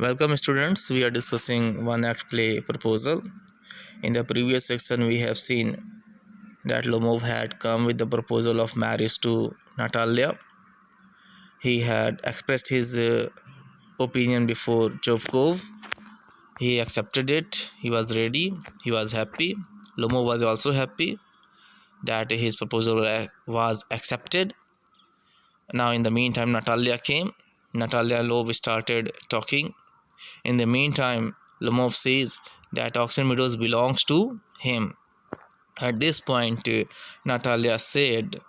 Welcome students, we are discussing one act play proposal. In the previous section we have seen that Lomov had come with the proposal of marriage to Natalia. He had expressed his opinion before Chopkov. He accepted it, he was ready, he was happy. Lomov was also happy that his proposal was accepted. Now in the meantime Natalia came. Natalia and Lomov started talking. In the meantime, Lomov says that Oxen Meadows belongs to him. At this point, Natalia said,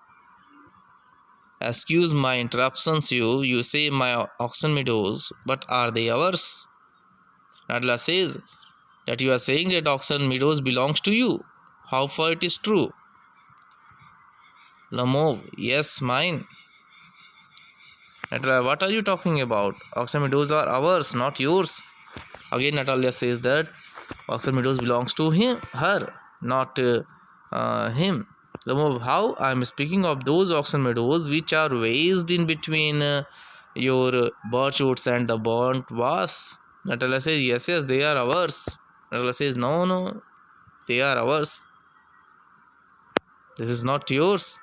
"Excuse my interruptions, you say my Oxen Meadows, but are they ours?" Natalia says that you are saying that Oxen Meadows belongs to you. How far it is true? Lomov, yes, mine. Natalia, what are you talking about? Oxen Meadows are ours, not yours. Again, Natalia says that Oxen Meadows belongs to her, not him. How? I am speaking of those Oxen Meadows which are raised in between your birch woods and the burnt was. Natalia says, yes, they are ours. Natalia says, no, they are ours. This is not yours.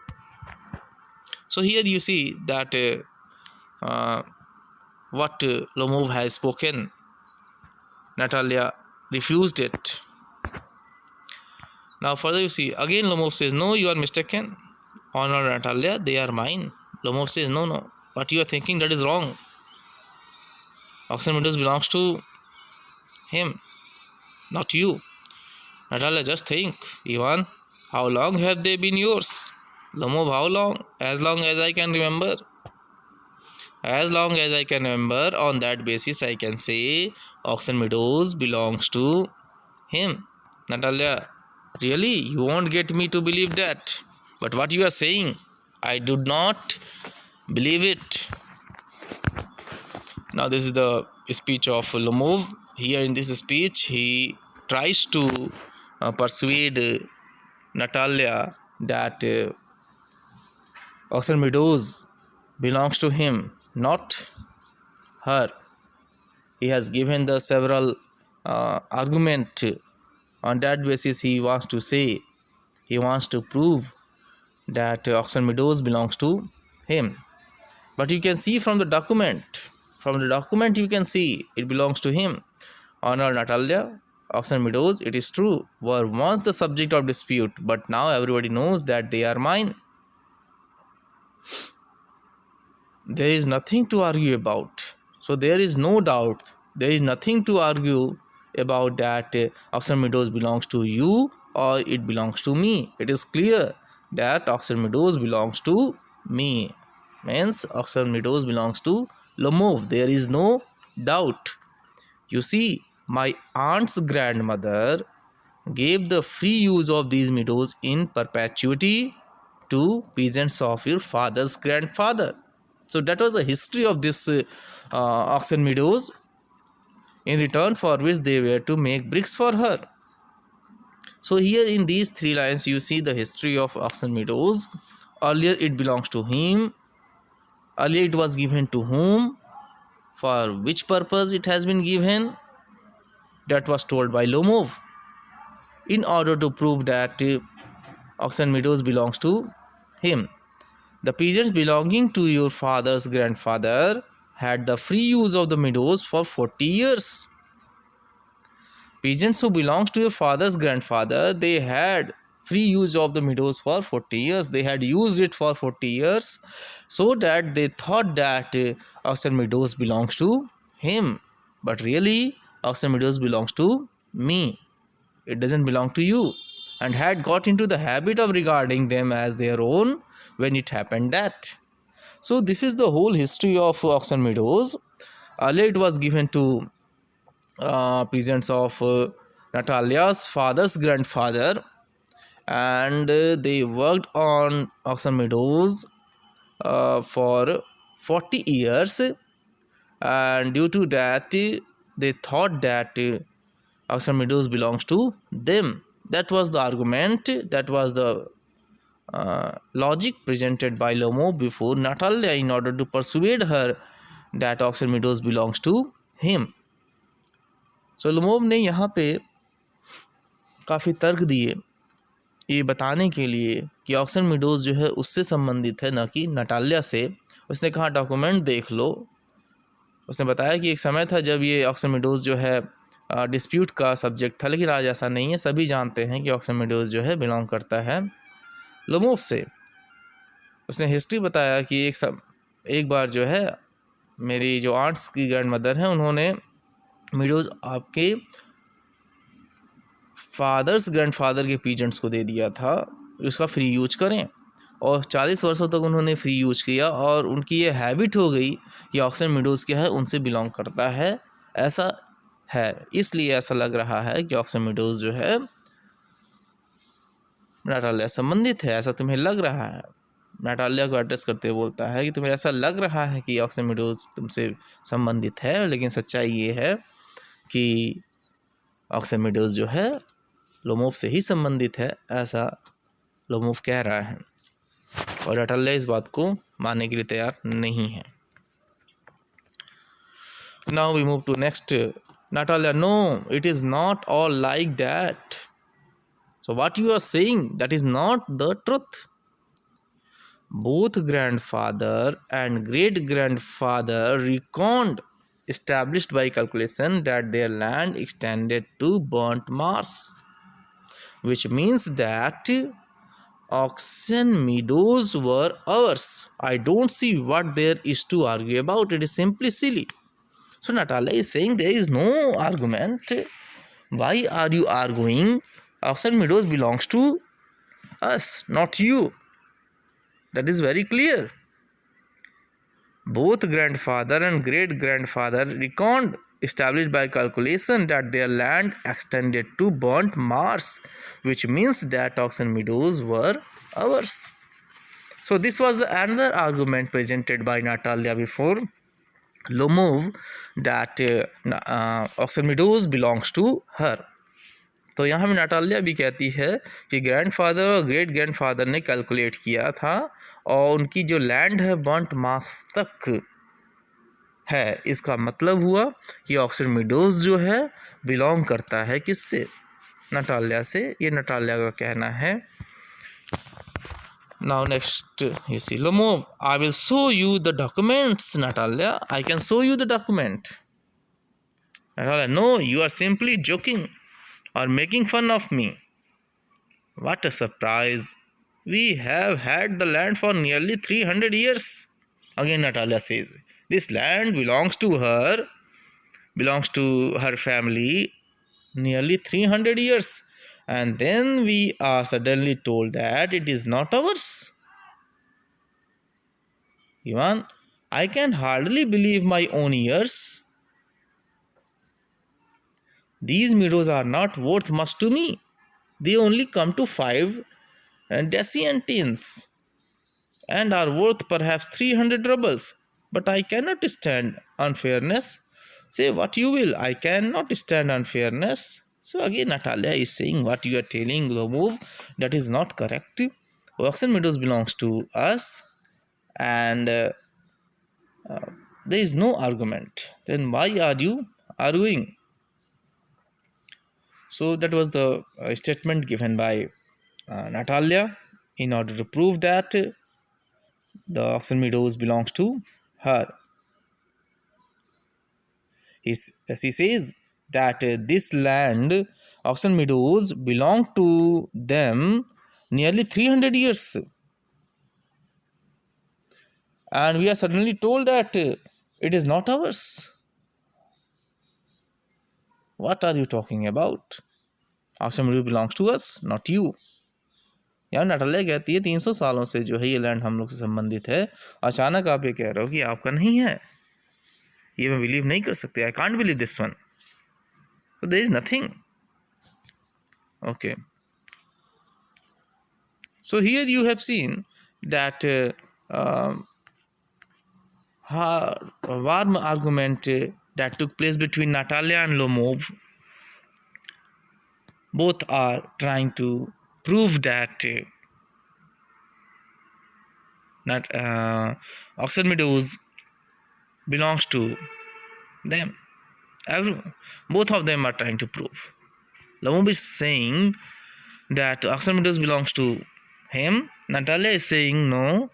So here you see that what Lomov has spoken, Natalia refused it. Now further you see, again Lomov says, no, you are mistaken. Honor Natalia, they are mine. Lomov says, no, what you are thinking, that is wrong. Oxen Meadows belongs to him, not you. Natalia, just think, Ivan, how long have they been yours? Lomov, how long? As long as I can remember. As long as I can remember, on that basis I can say Oxen Meadows belongs to him. Natalia, really, you won't get me to believe that. But what you are saying, I do not believe it. Now this is the speech of Lomov. Here in this speech, he tries to persuade Natalia that Oxen Meadows belongs to him, not her. He has given the several argument. On that basis, he wants to say, he wants to prove that Oxen Meadows belongs to him. But you can see from the document, you can see it belongs to him. Honor Natalia, Oxen Meadows, it is true, were once the subject of dispute, but now everybody knows that they are mine. There is nothing to argue about. So there is no doubt, there is nothing to argue about that Oxen Meadows belongs to you or it belongs to me. It is clear that Oxen Meadows belongs to me. Means Oxen Meadows belongs to Lomov. There is no doubt. You see, my aunt's grandmother gave the free use of these meadows in perpetuity to peasants of your father's grandfather. So that was the history of this Oxen Meadows, in return for which they were to make bricks for her. So here in these three lines you see the history of Oxen Meadows. Earlier it belongs to him. Earlier it was given to whom? For which purpose it has been given? That was told by Lomov. In order to prove that Oxen Meadows belongs to him. The peasants belonging to your father's grandfather had the free use of the meadows for 40 years. Peasants who belongs to your father's grandfather, they had free use of the meadows for 40 years. They had used it for 40 years so that they thought that Oxen Meadows belongs to him. But really, Oxen Meadows belongs to me. It doesn't belong to you. And had got into the habit of regarding them as their own when it happened that. So this is the whole history of Oxen Meadows. Earlier it was given to peasants of Natalia's father's grandfather, and they worked on Oxen Meadows for 40 years, and due to that they thought that Oxen Meadows belongs to them. That was the argument, that was the logic presented by Lomov before Natalia in order to persuade her that Oxen Meadows belongs to him. So Lomov ने यहाँ पे काफ़ी तर्क दिए ये बताने के लिए कि ऑक्सन मीडोज जो है उससे संबंधित है, न कि नटालिया से। उसने कहा डॉक्यूमेंट देख लो। उसने बताया कि एक समय था जब ये ऑक्सन मीडोज जो है डिस्प्यूट का सब्जेक्ट था, लेकिन आज ऐसा नहीं है। सभी जानते हैं कि ऑक्सन मीडोज जो है बिलोंग करता है लोमोव से। उसने हिस्ट्री बताया कि एक बार जो है मेरी जो आंट्स की ग्रैंड मदर हैं, उन्होंने मीडोज आपके फादर्स ग्रैंडफादर के पीजेंट्स को दे दिया था, उसका फ्री यूज करें। और 40 वर्षों तक उन्होंने फ्री यूज किया और उनकी ये हैबिट हो गई कि ऑक्सन मीडोज क्या है, उनसे बिलोंग करता है। ऐसा है, इसलिए ऐसा लग रहा है कि ऑक्सन मीडोज जो है नाटालिया संबंधित है। ऐसा तुम्हें लग रहा है। नाटालिया को एड्रेस करते हुए बोलता है कि तुम्हें ऐसा लग रहा है कि ऑक्सन मीडोज तुमसे संबंधित है, लेकिन सच्चाई ये है कि ऑक्सन मीडोज जो है लोमोव से ही संबंधित है, ऐसा लोमोव कह रहा है। और नाटालिया इस बात को मानने के लिए तैयार नहीं है। Now we move to next. Natalia, no, it is not all like that. So what you are saying, that is not the truth. Both grandfather and great grandfather reckoned, established by calculation, that their land extended to burnt Mars, which means that Oxen meadows were ours. I don't see what there is to argue about. It is simply silly. So Natalia is saying there is no argument. Why are you arguing? Oxen meadows belongs to us, not you. That is very clear. Both grandfather and great grandfather reckoned, established by calculation, that their land extended to burnt Mars, which means that Oxen meadows were ours. So this was the another argument presented by Natalia before Lomov, that Oxen meadows belongs to her. तो यहाँ में Natalia भी कहती है कि grandfather और great grandfather ने calculate किया था और उनकी जो लैंड है बर्न्ट मार्स तक है। इसका मतलब हुआ कि ऑक्सन मीडोज जो है बिलोंग करता है किससे? नाटालिया से। ये नाटालिया का कहना है। Now next you see Lomov, I will show you the documents. Natalia, I can show you the document. Natalia, no, you are simply joking or making fun of me. What a surprise. We have had the land for nearly 300 years. Again Natalia says, this land belongs to her family nearly 300 years. And then we are suddenly told that it is not ours. Ivan, I can hardly believe my own ears. These meadows are not worth much to me. They only come to 5 deciantins and are worth perhaps 300 rubles. But I cannot stand unfairness. Say what you will, I cannot stand unfairness. So again Natalia is saying what you are telling Lomov, that is not correct. Oxen meadows belongs to us, and there is no argument. Then why are you arguing? So that was the statement given by Natalia in order to prove that the Oxen meadows belongs to her. She says that this land, Oxen meadows, belong to them nearly 300 years, and we are suddenly told that it is not ours. What are you talking about? Oxen meadows belongs to us, not you. यार Natalia कहती है 300 सालों से जो है ये land हम लोग से संबंधित है, अचानक आप ये कह रहे हो कि आपका नहीं है। ये मैं बिलीव नहीं कर सकती। I can't believe this one. So there is nothing. Okay. So here you have seen that warm argument that took place between Natalia and Lomov. Both are trying to prove that Oxen meadows belongs to them, Every, both of them are trying to prove. Lomov is saying that Oxford Meadows belongs to him. Natalia is saying no,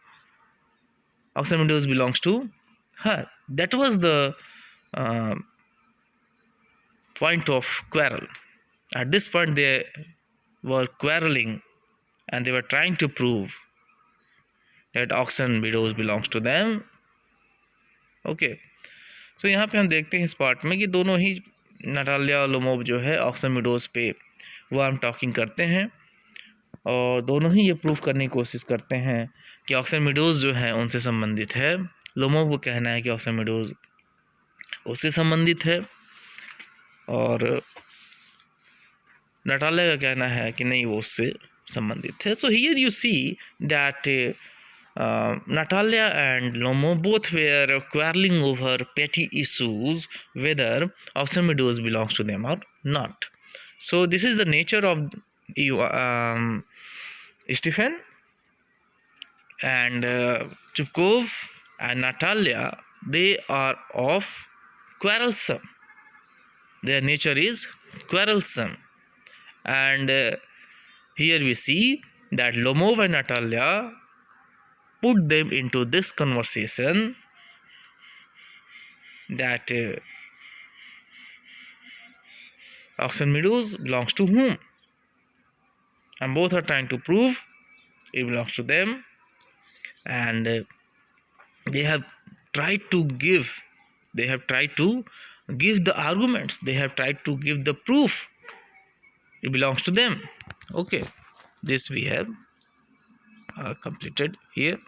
Oxford Meadows belongs to her. That was the uh, point of quarrel. At this point, they were quarreling and they were trying to prove that Oxford Meadows belongs to them. Okay so यहाँ पे हम देखते हैं इस part में कि दोनों ही Natalia और लोमोव जो है ऑक्सन मीडोज पे वो हम टॉकिंग करते हैं और दोनों ही ये प्रूफ करने की कोशिश करते हैं कि ऑक्सन मीडोज जो है उनसे संबंधित है। लोमोव को कहना है कि ऑक्सन मीडोज उससे संबंधित है और नटालिया का कहना है कि नहीं वो उससे संबंधित है। So here you see that Natalia and Lomov both were quarreling over petty issues whether Oxford Meadows belongs to them or not. So this is the nature of Stephen and Chupkov and Natalia. They are of quarrelsome. Their nature is quarrelsome, and here we see that Lomov and Natalia put them into this conversation that Oxford Meadows belongs to whom, and both are trying to prove it belongs to them, and they have tried to give the arguments, they have tried to give the proof it belongs to them. Okay, this we have completed here.